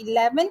11।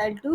L2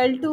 L2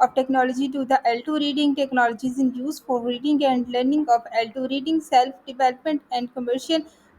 of technology to the L2 reading, technologies in use for reading and learning of L2 reading, self development and commercial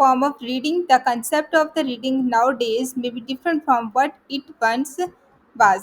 form of reading, the concept of the reading nowadays may be different from what it once was.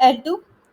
L2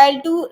L2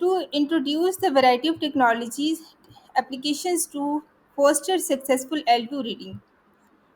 to introduce the variety of technologies applications to foster successful L2 reading.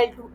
L2।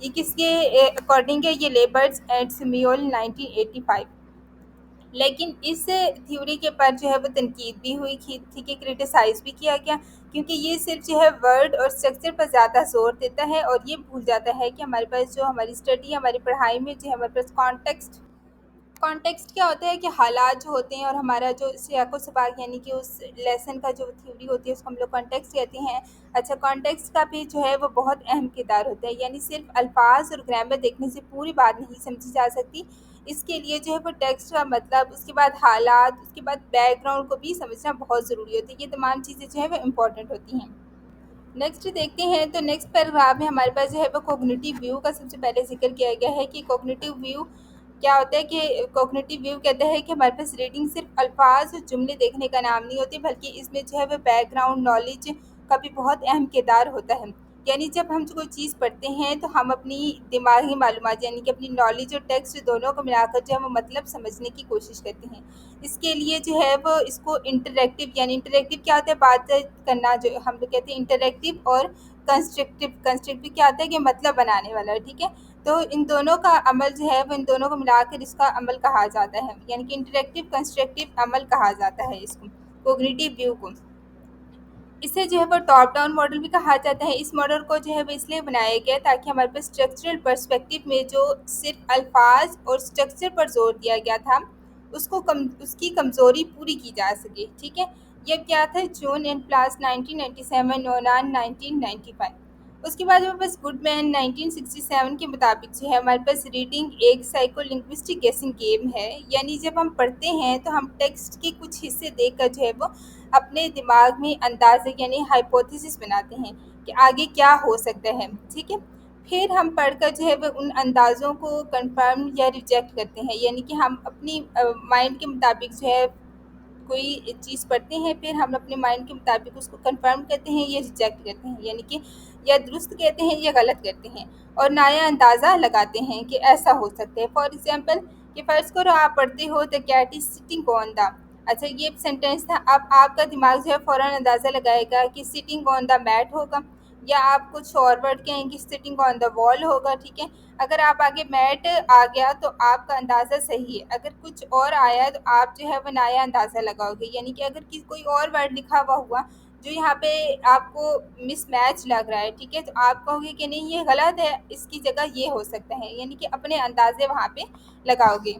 یہ کس کے according ہے؟ یہ labours and سمیول 1985۔ لیکن اس theory کے پر جو ہے وہ تنقید بھی ہوئی تھی کہ کرٹیسائز بھی کیا گیا، کیونکہ یہ صرف جو ہے ورڈ اور اسٹرکچر پر زیادہ زور دیتا ہے اور یہ بھول جاتا ہے کہ ہمارے پاس جو ہماری اسٹڈی ہماری پڑھائی میں جو ہے ہمارے پاس کانٹیکسٹ کیا ہوتا ہے کہ حالات جو ہوتے ہیں اور ہمارا جو سیاق و سباق یعنی کہ اس لیسن کا جو تھیوری ہوتی ہے اس کو ہم لوگ کانٹیکسٹ کہتے ہیں۔ اچھا، کانٹیکسٹ کا بھی جو ہے وہ بہت اہم کردار ہوتا ہے، یعنی صرف الفاظ اور گرامر دیکھنے سے پوری بات نہیں سمجھی جا سکتی، اس کے لیے جو ہے وہ ٹیکسٹ کا مطلب، اس کے بعد حالات، اس کے بعد بیک گراؤنڈ کو بھی سمجھنا بہت ضروری ہوتی ہے۔ یہ تمام چیزیں جو ہے وہ امپورٹنٹ ہوتی ہیں۔ نیکسٹ دیکھتے ہیں تو نیکسٹ پیراگراف میں ہمارے پاس جو ہے وہ کوگنیٹیو ویو کا سب سے پہلے ذکر کیا گیا ہے کہ کوگنیٹیو ویو کیا ہوتا ہے کہ کوگنیٹیو ویو کہتا ہے کہ ہمارے پاس ریڈنگ صرف الفاظ اور جملے دیکھنے کا نام نہیں ہوتی، بلکہ اس میں جو ہے وہ بیک گراؤنڈ نالج کا بھی بہت اہم کردار ہوتا ہے۔ یعنی جب ہم کوئی چیز پڑھتے ہیں تو ہم اپنی دماغی معلومات یعنی کہ اپنی نالج اور ٹیکسٹ دونوں کو ملا کر جو ہے وہ مطلب سمجھنے کی کوشش کرتے ہیں۔ اس کے لیے جو ہے وہ اس کو انٹریکٹیو، یعنی انٹریکٹیو کیا ہوتا ہے؟ بات کرنا، جو ہم لوگ کہتے ہیں انٹریکٹیو، اور کنسٹرکٹیو کیا ہوتا ہے کہ مطلب بنانے والا، ٹھیک ہے؟ تو ان دونوں کا عمل جو ہے وہ ان دونوں کو ملا کر اس کا عمل کہا جاتا ہے، یعنی کہ انٹریکٹیو کنسٹرکٹیو عمل کہا جاتا ہے اس کو، کوگنیٹیو ویو کو۔ اسے جو ہے وہ ٹاپ ڈاؤن ماڈل بھی کہا جاتا ہے۔ اس ماڈل کو جو ہے وہ اس لیے بنایا گیا تاکہ ہمارے پاس اسٹرکچرل پرسپیکٹو میں جو صرف الفاظ اور اسٹرکچر پر زور دیا گیا تھا اس کی کمزوری پوری کی جا سکے، ٹھیک ہے؟ یہ کیا تھا؟ جون اینڈ پلاس 1997، نونان 1995۔ اس کے بعد ہمارے پاس گڈ مین 1967 کے مطابق جو ہے ہمارے پاس ریڈنگ ایک سائیکو لنگوسٹک گیسنگ گیم ہے، یعنی جب ہم پڑھتے ہیں تو ہم ٹیکسٹ کے کچھ حصے دیکھ کر جو ہے وہ اپنے دماغ میں اندازے یعنی ہائپوتھیسس بناتے ہیں کہ آگے کیا ہو سکتا ہے، ٹھیک ہے؟ پھر ہم پڑھ کر جو ہے وہ ان اندازوں کو کنفرم یا ریجیکٹ کرتے ہیں، یعنی کہ ہم اپنی مائنڈ کے مطابق جو ہے کوئی چیز پڑھتے ہیں، پھر ہم اپنے مائنڈ کے مطابق اس کو کنفرم کرتے ہیں یا ریجیکٹ کرتے ہیں، یعنی کہ یا درست کہتے ہیں یا غلط کرتے ہیں، اور نیا اندازہ لگاتے ہیں کہ ایسا ہو سکتا ہے۔ فار ایگزامپل کہ فرض کرو آپ پڑھتے ہو the cat is sitting on دا، اچھا یہ سینٹینس تھا، اب آپ کا دماغ جو ہے فوراً اندازہ لگائے گا کہ سٹنگ آن دا میٹ ہوگا، یا آپ کچھ اور ورڈ کہیں گے سٹنگ آن دا وال ہوگا، ٹھیک ہے؟ اگر آپ آگے میٹ آ گیا تو آپ کا اندازہ صحیح ہے، اگر کچھ اور آیا تو آپ جو ہے وہ نیا اندازہ لگاؤ گے، یعنی کہ اگر کوئی اور ورڈ لکھا ہوا جو یہاں پہ آپ کو مس میچ لگ رہا ہے، ٹھیک ہے، تو آپ کہو گے کہ نہیں یہ غلط ہے، اس کی جگہ یہ ہو سکتا ہے، یعنی کہ اپنے اندازے وہاں پہ لگاؤ گے۔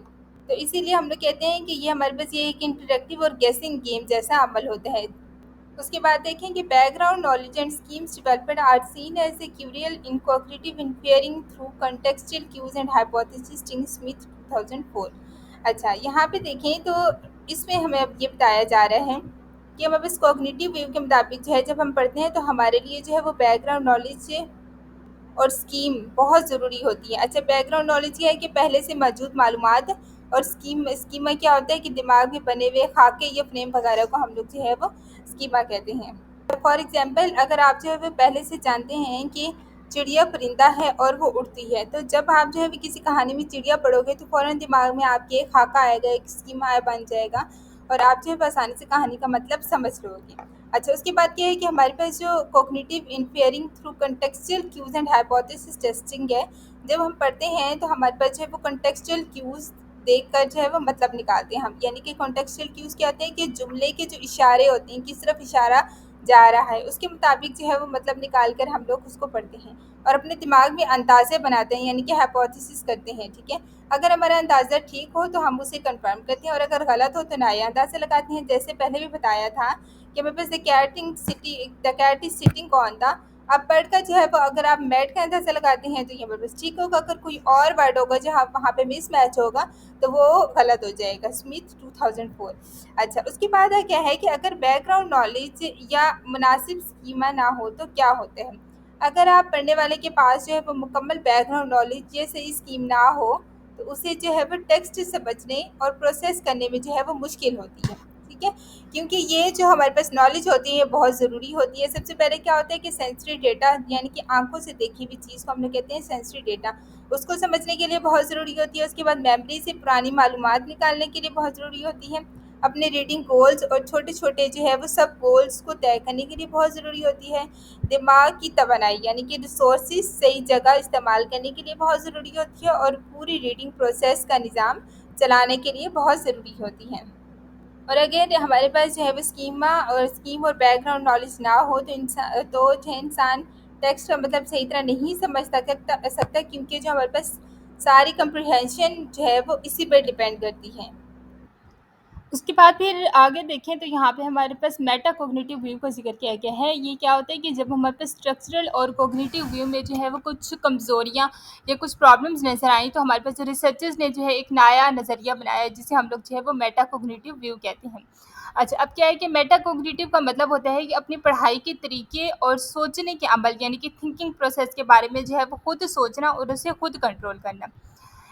تو اسی لیے ہم لوگ کہتے ہیں کہ یہ ہمارے پاس یہ ایک انٹریکٹیو اور گیسنگ گیم جیسا عمل ہوتا ہے۔ اس کے بعد دیکھیں کہ background knowledge and schemas developed are seen as a crucial in cognitive inferring through contextual cues and hypothesis Ting Smith 2004۔ اچھا یہاں پہ دیکھیں تو اس میں ہمیں اب یہ بتایا جا رہا ہے کہ ہمیں بس کوگنیٹیو ویو کے مطابق جو ہے جب ہم پڑھتے ہیں تو ہمارے لیے جو ہے وہ بیک گراؤنڈ نالج اور اسکیم بہت ضروری ہوتی ہے۔ اچھا بیک گراؤنڈ نالج یہ ہے کہ پہلے سے موجود معلومات، اور اسکیما کیا ہوتا ہے کہ دماغ میں بنے ہوئے خاکے یا فریم وغیرہ کو ہم لوگ جو ہے وہ اسکیما کہتے ہیں۔ فار ایگزامپل اگر آپ جو ہے وہ پہلے سے جانتے ہیں کہ چڑیا پرندہ ہے اور وہ اڑتی ہے، تو جب آپ جو ہے کسی کہانی میں چڑیا پڑھو گے تو فوراً دماغ میں آپ کے ایک خاکہ آئے گا، ایک اسکیما بن جائے گا، اور آپ جو ہے آسانی سے کہانی کا مطلب سمجھ لو گے۔ اچھا اس کے بعد کیا ہے کہ ہمارے پاس جو cognitive inferring through contextual cues and hypothesis testing ہے، جب ہم پڑھتے ہیں تو ہمارے پاس جو ہے وہ کنٹیکسچل کیوز دیکھ کر جو ہے وہ مطلب نکالتے ہیں ہم، یعنی کہ کنٹیکسچل کیوز کیا ہوتے ہیں کہ جملے کے جو اشارے ہوتے ہیں کس طرف اشارہ جا رہا ہے اس کے مطابق جو ہے وہ مطلب نکال کر ہم لوگ اس کو پڑھتے ہیں اور اپنے دماغ میں اندازے بناتے ہیں، یعنی کہ ہائپوتھیسس کرتے ہیں، ٹھیک ہے؟ اگر ہمارا اندازہ ٹھیک ہو تو ہم اسے کنفرم کرتے ہیں، اور اگر غلط ہو تو نیا اندازہ لگاتے ہیں۔ جیسے پہلے بھی بتایا تھا کہ ہمیں بس the cat is sitting on دا، اب پڑھ کر جو ہے وہ اگر آپ میٹ کا اندازہ لگاتے ہیں تو یہ بس ٹھیک ہوگا، اگر کوئی اور ورڈ ہوگا جہاں وہاں پہ مس میچ ہوگا تو وہ غلط ہو جائے گا۔ اسمتھ 2004۔ اچھا اس کے بعد کیا ہے کہ اگر بیک گراؤنڈ نالج یا مناسب اسکیما نہ ہو تو کیا ہوتا ہے؟ اگر آپ پڑھنے والے کے پاس جو ہے وہ مکمل بیک گراؤنڈ نالج یا صحیح اسکیم نہ ہو تو اسے جو ہے وہ ٹیکسٹ سمجھنے اور پروسیس کرنے میں جو ہے وہ مشکل ہوتی ہے، ٹھیک ہے؟ کیونکہ یہ جو ہمارے پاس نالج ہوتی ہے بہت ضروری ہوتی ہے۔ سب سے پہلے کیا ہوتا ہے کہ سینسری ڈیٹا، یعنی کہ آنکھوں سے دیکھی ہوئی چیز کو ہم لوگ کہتے ہیں سینسری ڈیٹا، اس کو سمجھنے کے لیے بہت ضروری ہوتی ہے۔ اس کے بعد میموری سے پرانی معلومات نکالنے کے لیے بہت ضروری ہوتی ہے۔ اپنے ریڈنگ گولز اور چھوٹے چھوٹے جو ہے وہ سب گولز کو طے کرنے کے لیے بہت ضروری ہوتی ہے. دماغ کی توانائی یعنی کہ ریسورسز صحیح جگہ استعمال کرنے کے لیے بہت ضروری ہوتی ہے اور پوری ریڈنگ پروسیس کا نظام چلانے کے لیے بہت ضروری ہوتی ہے. اور اگر ہمارے پاس جو ہے وہ اسکیم اور بیک گراؤنڈ نالج نہ ہو تو جو ہے انسان ٹیکسٹ کا مطلب صحیح طرح نہیں سمجھ سکتا کیونکہ جو ہمارے پاس ساری کمپریہنشن جو ہے وہ اسی پر ڈیپینڈ کرتی ہے. اس کے بعد پھر آگے دیکھیں تو یہاں پہ ہمارے پاس میٹا کوگنیٹیو ویو کا ذکر کیا گیا ہے. یہ کیا ہوتا ہے کہ جب ہمارے پاس اسٹرکچرل اور کوگنیٹیو ویو میں جو ہے وہ کچھ کمزوریاں یا کچھ پرابلمز نظر آئیں تو ہمارے پاس ریسرچرز نے جو ہے ایک نیا نظریہ بنایا ہے جسے ہم لوگ جو ہے وہ میٹا کوگنیٹیو ویو کہتے ہیں. اچھا، اب کیا ہے کہ میٹا کوگنیٹیو کا مطلب ہوتا ہے کہ اپنی پڑھائی کے طریقے اور سوچنے کے عمل یعنی کہ تھنکنگ پروسیس کے بارے میں جو ہے وہ خود سوچنا اور اسے خود کنٹرول کرنا.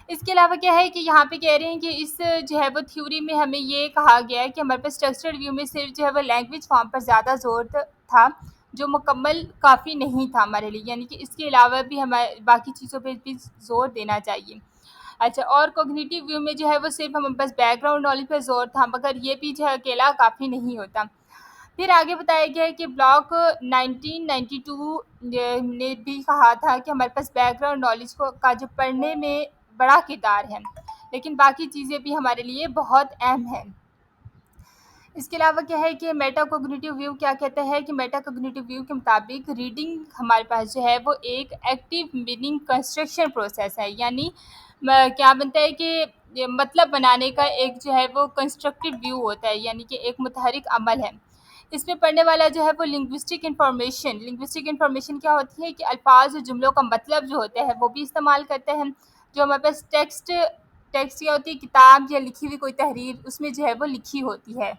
اس کے علاوہ کیا ہے کہ یہاں پہ کہہ رہے ہیں کہ اس جو ہے وہ تھیوری میں ہمیں یہ کہا گیا ہے کہ ہمارے پاس اسٹرکچرڈ ویو میں صرف جو ہے وہ لینگویج فارم پر زیادہ زور تھا جو مکمل کافی نہیں تھا ہمارے لیے، یعنی کہ اس کے علاوہ بھی ہمارے باقی چیزوں پہ بھی زور دینا چاہیے. اچھا، اور کوگنیٹیو ویو میں جو ہے وہ صرف ہمارے پاس بیک گراؤنڈ نالج پہ زور تھا مگر یہ بھی جو ہے اکیلا کافی نہیں ہوتا. پھر آگے بتایا گیا ہے کہ بلاک 1992 نے بھی کہا تھا کہ ہمارے پاس بیک گراؤنڈ نالج کا جو پڑھنے میں بڑا کردار ہے لیکن باقی چیزیں بھی ہمارے لیے بہت اہم ہیں. اس کے علاوہ کیا ہے کہ میٹا کوگنیٹیو ویو کیا کہتا ہے کہ میٹا کوگنیٹیو ویو کے مطابق ریڈنگ ہمارے پاس جو ہے وہ ایک ایکٹیو میننگ کنسٹرکشن پروسیس ہے. یعنی کیا بنتا ہے کہ مطلب بنانے کا ایک جو ہے وہ کنسٹرکٹیو ویو ہوتا ہے، یعنی کہ ایک متحرک عمل ہے. اس میں پڑھنے والا جو ہے وہ لنگوسٹک انفارمیشن کیا ہوتی ہے کہ الفاظ اور جملوں کا مطلب جو ہوتا ہے وہ بھی استعمال کرتا ہے. جو ہمارے پاس ٹیکسٹ کیا ہوتی ہے، کتاب یا لکھی ہوئی کوئی تحریر، اس میں جو ہے وہ لکھی ہوتی ہے.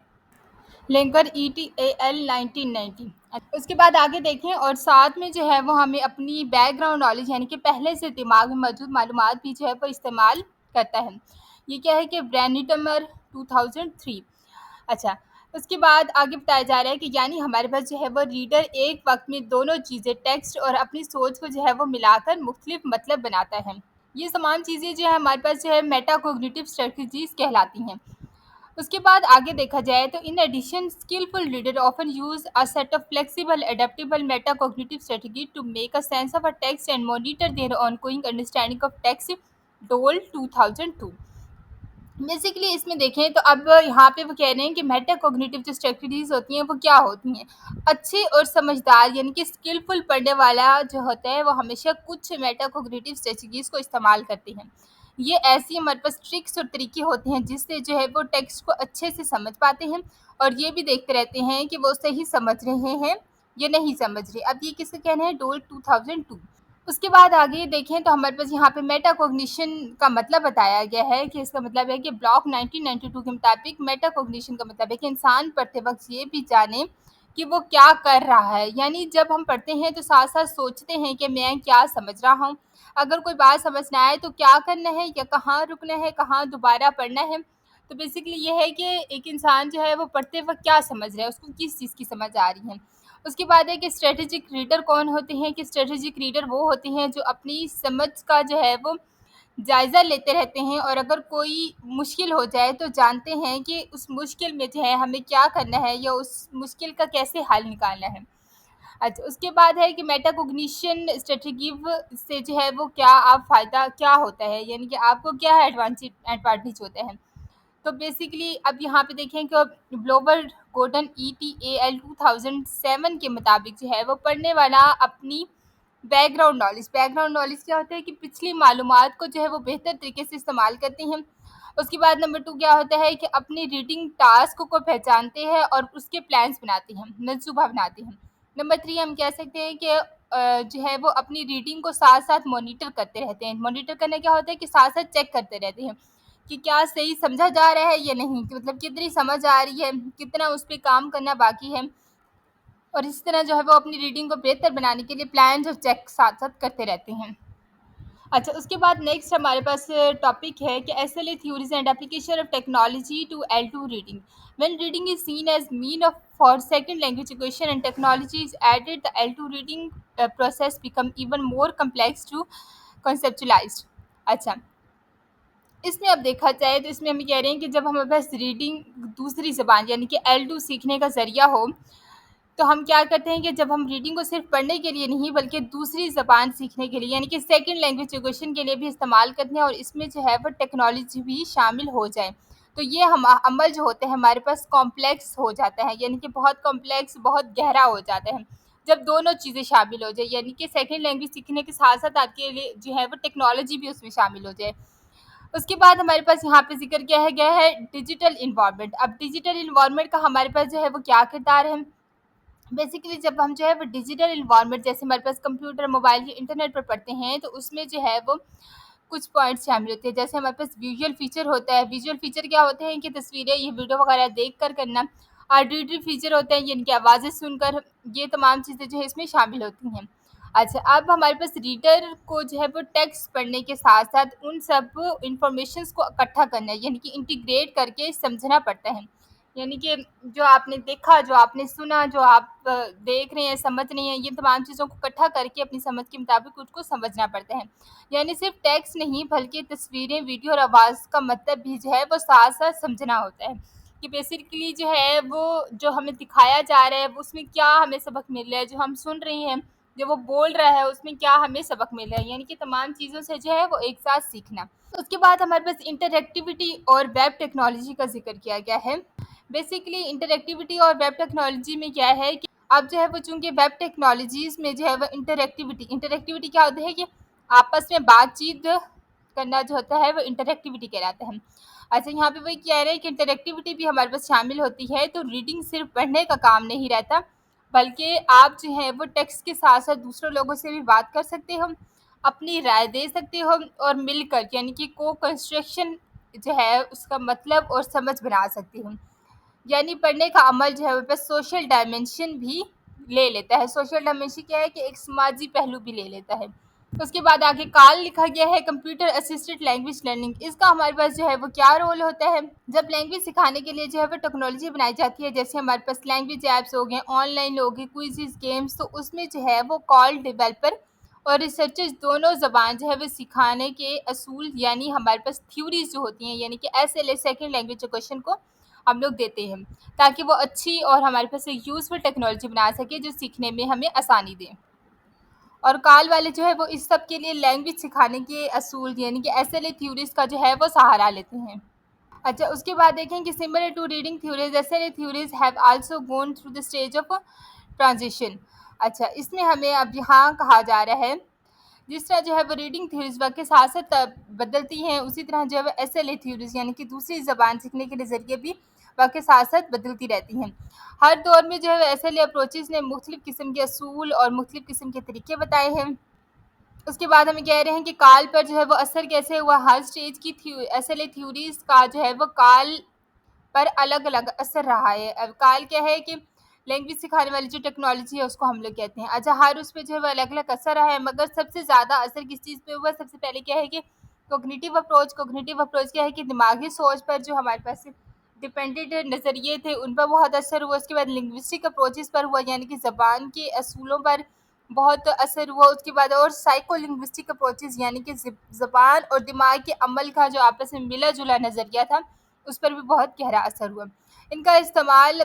Langer ETAL 1990. اس کے بعد آگے دیکھیں اور ساتھ میں جو ہے وہ ہمیں اپنی بیک گراؤنڈ نالج یعنی کہ پہلے سے دماغ میں موجود معلومات بھی جو ہے وہ استعمال کرتا ہے. یہ کیا ہے کہ برینٹمر 2003. اچھا، اس کے بعد آگے بتایا جا رہا ہے کہ یعنی ہمارے پاس جو ہے وہ ریڈر ایک وقت میں دونوں چیزیں ٹیکسٹ اور اپنی سوچ کو جو ہے وہ ملا کر مختلف مطلب بناتا ہے. یہ تمام چیزیں جو ہے ہمارے پاس جو ہے میٹا کوگنیٹیو اسٹریٹجیز کہلاتی ہیں. اس کے بعد آگے دیکھا جائے تو in addition skilful reader often use a set of flexible adaptable meta cognitive strategy to make a sense of a text and monitor their on going understanding of text. Dole 2002. Basically اس میں دیکھیں تو اب یہاں پہ وہ کہہ رہے ہیں کہ میٹا کوگنیٹیو جو اسٹریٹجیز ہوتی ہیں وہ کیا ہوتی ہیں. اچھے اور سمجھدار یعنی کہ اسکلفل پڑھنے والا جو ہوتا ہے وہ ہمیشہ کچھ میٹا کوگنیٹیو اسٹریٹجیز کو استعمال کرتے ہیں. یہ ایسی ہمارے پاس ٹرکس اور طریقے ہوتے ہیں جس سے جو ہے وہ ٹیکسٹ کو اچھے سے سمجھ پاتے ہیں اور یہ بھی دیکھتے رہتے ہیں کہ وہ صحیح سمجھ رہے ہیں یا نہیں سمجھ رہے. اب یہ کس کا کہنا ہے؟ ڈول 2002. اس کے بعد آگے دیکھیں تو ہمارے پاس یہاں پہ میٹا کوگنیشن کا مطلب بتایا گیا ہے کہ اس کا مطلب ہے کہ بلاک 1992 کے مطابق میٹا کوگنیشن کا مطلب ہے کہ انسان پڑھتے وقت یہ بھی جانے کہ وہ کیا کر رہا ہے. یعنی جب ہم پڑھتے ہیں تو ساتھ ساتھ سوچتے ہیں کہ میں کیا سمجھ رہا ہوں، اگر کوئی بات سمجھ نہ آئے تو کیا کرنا ہے یا کہاں رکنا ہے، کہاں دوبارہ پڑھنا ہے. تو بیسیکلی یہ ہے کہ ایک انسان جو ہے وہ پڑھتے وقت کیا سمجھ رہا ہے، اس کو کس چیز کی سمجھ آ رہی ہے. اس کے بعد ہے کہ اسٹریٹجک ریڈر کون ہوتے ہیں؟ کہ اسٹریٹجک ریڈر وہ ہوتے ہیں جو اپنی سمجھ کا جو ہے وہ جائزہ لیتے رہتے ہیں اور اگر کوئی مشکل ہو جائے تو جانتے ہیں کہ اس مشکل میں جو ہے ہمیں کیا کرنا ہے یا اس مشکل کا کیسے حل نکالنا ہے. اچھا، اس کے بعد ہے کہ میٹا کوگنیشن اسٹریٹجی سے جو ہے وہ کیا آپ فائدہ کیا ہوتا ہے، یعنی کہ آپ کو کیا ایڈوانٹیج ہوتا ہے. تو بیسیکلی اب یہاں پہ دیکھیں کہ بلوور گورڈن ETAL 2007 کے مطابق جو ہے وہ پڑھنے والا اپنی بیک گراؤنڈ نالج کیا ہوتا ہے کہ پچھلی معلومات کو جو ہے وہ بہتر طریقے سے استعمال کرتے ہیں. اس کے بعد نمبر 2 کیا ہوتا ہے کہ اپنی ریڈنگ ٹاسک کو پہچانتے ہیں اور اس کے پلانس بناتے ہیں، منصوبہ بناتے ہیں. نمبر 3 ہم کہہ سکتے ہیں کہ جو ہے وہ اپنی ریڈنگ کو ساتھ ساتھ مانیٹر کرتے رہتے ہیں. مانیٹر کرنا کیا ہوتا ہے کہ ساتھ ساتھ چیک کرتے رہتے ہیں کہ کیا صحیح سمجھا جا رہا ہے یا نہیں، کہ مطلب کتنی سمجھ آ رہی ہے، کتنا اس پہ کام کرنا باقی ہے. اور اس طرح جو ہے وہ اپنی ریڈنگ کو بہتر بنانے کے لیے پلانز اور چیک ساتھ ساتھ کرتے رہتے ہیں. اچھا، اس کے بعد نیکسٹ ہمارے پاس ٹاپک ہے کہ SLA theories and application of technology to L2 reading. When reading is seen as mean of for second language acquisition and technology is added, the L2 reading process become even more complex to conceptualize. اچھا، اس میں اب دیکھا جائے تو اس میں ہم کہہ رہے ہیں کہ جب ہمارے پاس ریڈنگ دوسری زبان یعنی کہ L2 سیکھنے کا ذریعہ ہو تو ہم کیا کرتے ہیں کہ جب ہم ریڈنگ کو صرف پڑھنے کے لیے نہیں بلکہ دوسری زبان سیکھنے کے لیے یعنی کہ سیکنڈ لینگویج ایجوکیشن کے لیے بھی استعمال کرتے ہیں اور اس میں جو ہے وہ ٹیکنالوجی بھی شامل ہو جائے تو یہ عمل جو ہوتے ہیں ہمارے پاس کمپلیکس ہو جاتا ہے یعنی کہ بہت کمپلیکس بہت گہرا ہو جاتا ہے جب دونوں چیزیں شامل ہو جائے یعنی کہ سیکنڈ لینگویج سیکھنے کے ساتھ ساتھ آپ کے لیے جو ہے وہ ٹیکنالوجی بھی اس میں شامل ہو جائے اس کے بعد ہمارے پاس یہاں پہ ذکر کیا ہے گیا ہے ڈیجیٹل انوائرمنٹ اب ڈیجیٹل انوائرمنٹ کا ہمارے پاس جو ہے وہ کیا کردار ہے بیسیکلی جب ہم جو ہے وہ ڈیجیٹل انوائرمنٹ جیسے ہمارے پاس کمپیوٹر موبائل یا انٹرنیٹ پر پڑھتے ہیں تو اس میں جو ہے وہ کچھ پوائنٹس شامل ہوتے ہیں جیسے ہمارے پاس ویژول فیچر ہوتا ہے ویژول فیچر کیا ہوتے ہیں کہ تصویریں یہ ویڈیو وغیرہ دیکھ کر کرنا آڈیٹری فیچر ہوتے ہیں یعنی کہ آوازیں سن کر یہ تمام چیزیں جو ہے اس میں شامل ہوتی ہیں اچھا اب ہمارے پاس ریڈر کو جو ہے وہ ٹیکسٹ پڑھنے کے ساتھ ساتھ ان سب انفارمیشنس کو اکٹھا کرنا ہے یعنی کہ انٹیگریٹ کر کے سمجھنا پڑتا ہے یعنی کہ جو آپ نے دیکھا جو آپ نے سنا جو آپ دیکھ رہے ہیں سمجھ رہے ہیں یہ تمام چیزوں کو اکٹھا کر کے اپنی سمجھ کے مطابق اس کو سمجھنا پڑتا ہے یعنی صرف ٹیکسٹ نہیں بلکہ تصویریں ویڈیو اور آواز کا مطلب بھی جو ہے وہ ساتھ ساتھ سمجھنا ہوتا ہے کہ بیسیکلی جو ہے وہ جو ہمیں دکھایا جا رہا ہے اس میں کیا ہمیں سبق مل رہا ہے جو ہم سن رہے ہیں جو وہ بول رہا ہے اس میں کیا ہمیں سبق مل رہا ہے یعنی کہ تمام چیزوں سے جو ہے وہ ایک ساتھ سیکھنا اس کے بعد ہمارے پاس انٹریکٹیوٹی اور ویب ٹیکنالوجی کا ذکر کیا گیا ہے بیسیکلی انٹریکٹیوٹی اور ویب ٹیکنالوجی میں کیا ہے کہ اب جو ہے وہ چونکہ ویب ٹیکنالوجیز میں جو ہے وہ انٹریکٹیوٹی کیا ہوتا ہے کہ آپس میں بات چیت کرنا جو ہوتا ہے وہ انٹریکٹیوٹی کہلاتا ہے اچھا یہاں پہ وہی کہہ رہے ہیں کہ انٹریکٹیوٹی بھی ہمارے پاس شامل ہوتی ہے تو ریڈنگ صرف پڑھنے کا کام نہیں رہتا بلکہ آپ جو ہے وہ ٹیکسٹ کے ساتھ ساتھ دوسرے لوگوں سے بھی بات کر سکتے ہو اپنی رائے دے سکتے ہو اور مل کر یعنی کہ کو کنسٹرکشن جو ہے اس کا مطلب اور سمجھ بنا سکتے ہو یعنی پڑھنے کا عمل جو ہے وہ بس سوشل ڈائمنشن بھی لے لیتا ہے سوشل ڈائمنشن کیا ہے کہ ایک سماجی پہلو بھی لے لیتا ہے اس کے بعد آگے کال لکھا گیا ہے کمپیوٹر اسسٹڈ لینگویج لرننگ اس کا ہمارے پاس جو ہے وہ کیا رول ہوتا ہے جب لینگویج سکھانے کے لیے جو ہے وہ ٹیکنالوجی بنائی جاتی ہے جیسے ہمارے پاس لینگویج ایپس ہو گئے آن لائن ہو گئے کوئزز گیمس تو اس میں جو ہے وہ کال ڈیولپر اور ریسرچرز دونوں زبان جو ہے وہ سکھانے کے اصول یعنی ہمارے پاس تھیوریز جو ہوتی ہیں یعنی کہ SLA سیکنڈ لینگویج ایجوکیشن کو ہم لوگ دیتے ہیں تاکہ وہ اچھی اور ہمارے پاس ایک یوزفل ٹیکنالوجی بنا سکے جو سیکھنے میں ہمیں آسانی دے اور کال والے جو ہے وہ اس سب کے لیے لینگویج سکھانے کے اصول یعنی کہ SLA تھیوریز کا جو ہے وہ سہارا لیتے ہیں اچھا اس کے بعد دیکھیں کہ similar to reading theories SLA theories have also gone through the stage of transition اچھا اس میں ہمیں اب یہاں کہا جا رہا ہے جس طرح جو ہے وہ ریڈنگ تھیوریز وقت کے ساتھ ساتھ بدلتی ہیں اسی طرح جو ہے وہ SLA تھیوریز یعنی کہ دوسری زبان سیکھنے کے نظریے بھی وقت کے ساتھ ساتھ بدلتی رہتی ہیں ہر دور میں جو ہے SLA اپروچز نے مختلف قسم کے اصول اور مختلف قسم کے طریقے بتائے ہیں اس کے بعد ہمیں کہہ رہے ہیں کہ کال پر جو ہے وہ اثر کیسے ہوا ہر اسٹیج کی SLA تھیوریز کا جو ہے وہ کال پر الگ الگ اثر رہا ہے اب کال کیا ہے کہ لینگویج سکھانے والی جو ٹیکنالوجی ہے اس کو ہم لوگ کہتے ہیں اچھا ہر اس پہ جو ہے وہ الگ الگ اثر رہا ہے مگر سب سے زیادہ اثر کس چیز پہ ہوا سب سے پہلے کیا ہے کہ کوگنیٹیو اپروچ کیا ہے کہ دماغی سوچ پر جو ہمارے پاس ڈپینڈنٹ نظریے تھے ان پر بہت اثر ہوا اس کے بعد لنگوسٹک اپروچز پر ہوا یعنی کہ زبان کے اصولوں پر بہت اثر ہوا اس کے بعد اور سائیکو لنگوسٹک اپروچز یعنی کہ زبان اور دماغ کے عمل کا جو آپس میں ملا جلا نظریہ تھا اس پر بھی بہت گہرا اثر ہوا ان کا استعمال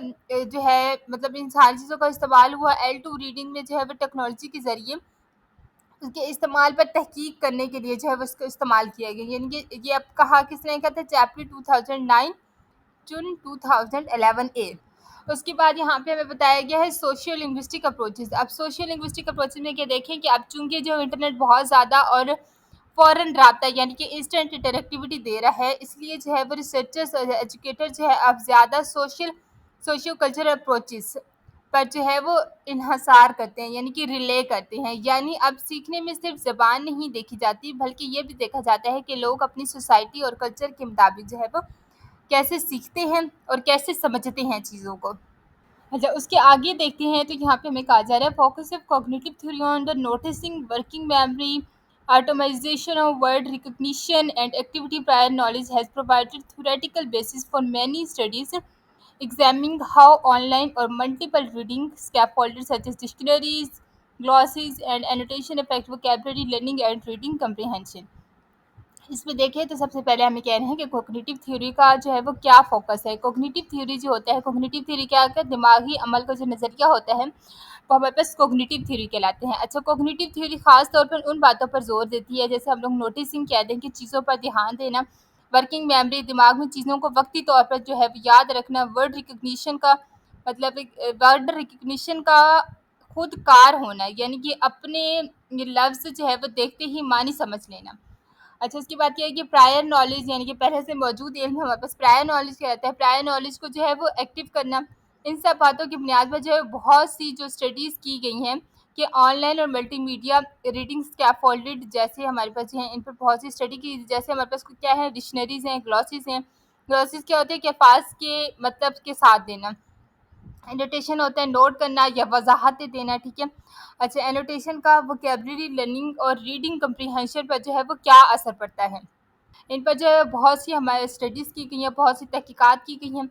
جو ہے مطلب ان ساری چیزوں کا استعمال ہوا L2 ریڈنگ میں جو ہے وہ ٹیکنالوجی کے ذریعے اس کے استعمال پر تحقیق کرنے کے لیے جو ہے وہ اس کا استعمال کیا گیا یعنی کہ یہ اب کہا کس نے کہا تھا چیپٹر 2009 جون 2011 اس کے بعد یہاں پہ ہمیں بتایا گیا ہے سوشل لنگوسٹک اپروچز اب سوشل لنگوسٹک اپروچز میں کیا دیکھیں کہ اب چونکہ جو انٹرنیٹ بہت زیادہ اور فوراً رابطہ یعنی کہ انسٹنٹ انٹریکٹیوٹی دے رہا ہے اس لیے جو ہے وہ ریسرچرز اور ایجوکیٹر جو ہے اب زیادہ سوشیو کلچرل اپروچز پر جو ہے وہ انحصار کرتے ہیں یعنی کہ ریلے کرتے ہیں یعنی اب سیکھنے میں صرف زبان نہیں دیکھی جاتی بلکہ یہ بھی دیکھا جاتا ہے کہ لوگ اپنی سوسائٹی اور کلچر کے مطابق جو ہے وہ کیسے سیکھتے ہیں اور کیسے سمجھتے ہیں چیزوں کو اچھا اس کے آگے دیکھتے ہیں تو یہاں پہ ہمیں کہا جا رہا ہے focus of cognitive theory on the noticing working memory automation of word recognition and activity prior knowledge has provided theoretical basis for many studies examining how online or multiple reading scaffolders such as dictionaries, glosses and annotation affect vocabulary learning and reading comprehension اس میں دیکھیں تو سب سے پہلے ہمیں کہہ رہے ہیں کہ کوگنیٹو تھیوری کا جو ہے وہ کیا فوکس ہے. کوگنیٹو تھیوری جو ہوتا ہے، کوگنیٹو تھیوری کیا ہے؟ دماغی عمل کا جو نظریہ ہوتا ہے وہ ہمارے پاس کوگنیٹو تھیوری کہلاتے ہیں. اچھا، کوگنیٹو تھیوری خاص طور پر ان باتوں پر زور دیتی ہے، جیسے ہم لوگ نوٹسنگ کہتے ہیں کہ چیزوں پر دھیان دینا، ورکنگ میموری، دماغ میں چیزوں کو وقتی طور پر جو ہے یاد رکھنا، ورڈ ریکگنیشن کا مطلب ورڈ ریکگنیشن کا خود کار ہونا، یعنی کہ اپنے لفظ جو ہے وہ دیکھتے ہی معنی سمجھ لینا. اچھا، اس کی بات یہ ہے کہ پرائر نالج، یعنی کہ پہلے سے موجود علم ہمارے پاس پرائر نالج کیا رہتا ہے. پرائر نالج کو جو ہے وہ ایکٹیو کرنا. ان سب باتوں کی بنیاد پر جو ہے بہت سی جو اسٹڈیز کی گئی ہیں کہ آن لائن اور ملٹی میڈیا ریڈنگ اسکیفولڈ جیسے ہمارے پاس جو ہیں ان پر بہت سی اسٹڈی کی. جیسے ہمارے پاس کیا ہے، ڈکشنریز ہیں، گلاسز ہیں. گلاسز کیا ہوتے ہیں کہ الفاظ کے مطلب کے ساتھ دینا. انوٹیشن ہوتا ہے نوٹ کرنا یا وضاحتیں دینا. ٹھیک ہے. اچھا، انوٹیشن کا ووکیبلری لرننگ اور ریڈنگ کمپریہنشن پر جو ہے وہ کیا اثر پڑتا ہے. ان پر جو ہے بہت سی ہمارے اسٹڈیز کی گئی ہیں، بہت سی تحقیقات کی گئی ہیں.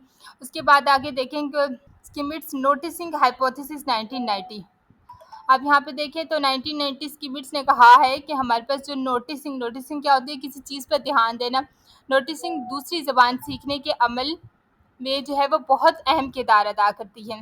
اس کے بعد آگے دیکھیں کہ اسکیمٹس نوٹسنگ ہائپوتھیسس 1990. اب یہاں پہ دیکھیں تو 1990 اسکیمٹس نے کہا ہے کہ ہمارے پاس جو نوٹسنگ کیا ہوتی ہے؟ کسی چیز پر دھیان دینا. نوٹسنگ دوسری زبان سیکھنے کے عمل میں جو ہے وہ بہت اہم کردار ادا کرتی ہے.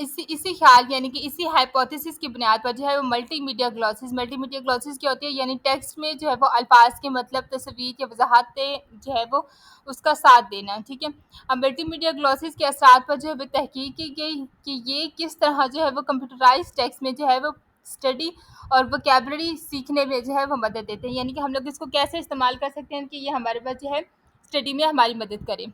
اسی خیال یعنی کہ اسی ہائپوتھیسس کی بنیاد پر جو ہے وہ ملٹی میڈیا گلاسز کیا ہوتی ہے؟ یعنی ٹیکسٹ میں جو ہے وہ الفاظ کے مطلب، تصویر یا وضاحتیں جو ہے وہ اس کا ساتھ دینا. ٹھیک ہے. اب ملٹی میڈیا گلاسز کے اثرات پر جو ہے وہ تحقیق کی گئی کہ یہ کس طرح جو ہے وہ کمپیوٹرائز ٹیکسٹ میں جو ہے وہ اسٹڈی اور ووکیبلری سیکھنے میں جو ہے وہ مدد دیتے ہیں. یعنی کہ ہم لوگ اس کو کیسے استعمال کر سکتے ہیں کہ یہ ہمارے پاس جو ہے اسٹڈی میں ہماری مدد کرے.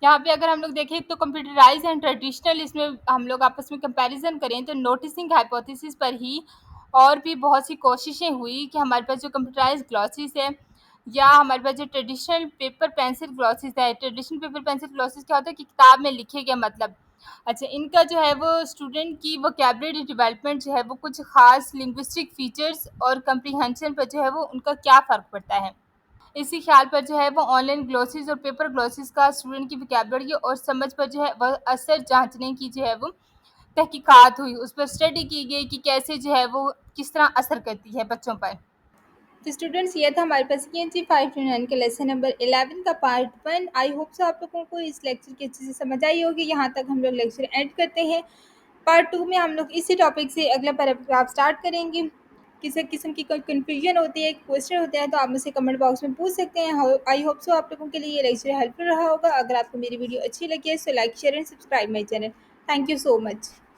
یہاں پہ اگر ہم لوگ دیکھیں تو کمپیوٹرائز اینڈ ٹریڈیشنل، اس میں ہم لوگ آپس میں کمپیریزن کریں تو نوٹسنگ ہائپوتھیسس پر ہی اور بھی بہت سی کوششیں ہوئی کہ ہمارے پاس جو کمپیوٹرائز گلاسز ہے یا ہمارے پاس جو ٹریڈیشنل پیپر پینسل گلاسز ہے. ٹریڈیشنل پیپر پینسل گلاسز کیا ہوتا ہے کہ کتاب میں لکھے گئے مطلب. اچھا، ان کا جو ہے وہ اسٹوڈنٹ کی ووکیبلری ڈیولپمنٹ جو ہے وہ کچھ خاص لنگوسٹک فیچرز اور کمپریہنشن پر جو ہے وہ ان کا کیا فرق پڑتا ہے. اسی خیال پر جو ہے وہ آن لائن گلاسز اور پیپر گلاسز کا اسٹوڈنٹ کی ووکیبلری اور سمجھ پر جو ہے وہ اثر جانچنے کی جو ہے وہ تحقیقات ہوئی. اس پر اسٹڈی کی گئی کہ کیسے جو ہے وہ کس طرح اثر کرتی ہے بچوں پر. تو اسٹوڈنٹس، یہ تھا ہمارے پاس ENG 529 کا لیسن نمبر 11 کا پارٹ 1. آئی ہوپ سو آپ لوگوں کو اس لیکچر کی اچھے سے سمجھ آئی ہوگی. یہاں تک ہم لوگ لیکچر اینڈ کرتے ہیں. پارٹ 2 میں ہم لوگ اسی ٹاپک سے اگلا پیراگراف سٹارٹ کریں گے. کسی قسم کی کوئی کنفیوژن ہوتی ہے، کوئسچن ہوتے ہیں تو آپ مجھ سے کمنٹ باکس میں پوچھ سکتے ہیں. آئی ہوپ سو آپ لوگوں کے لیے یہ لیکچر ہیلپ فل رہا ہوگا. اگر آپ کو میری ویڈیو اچھی لگی ہے تو like, share and subscribe my channel. Thank you so much.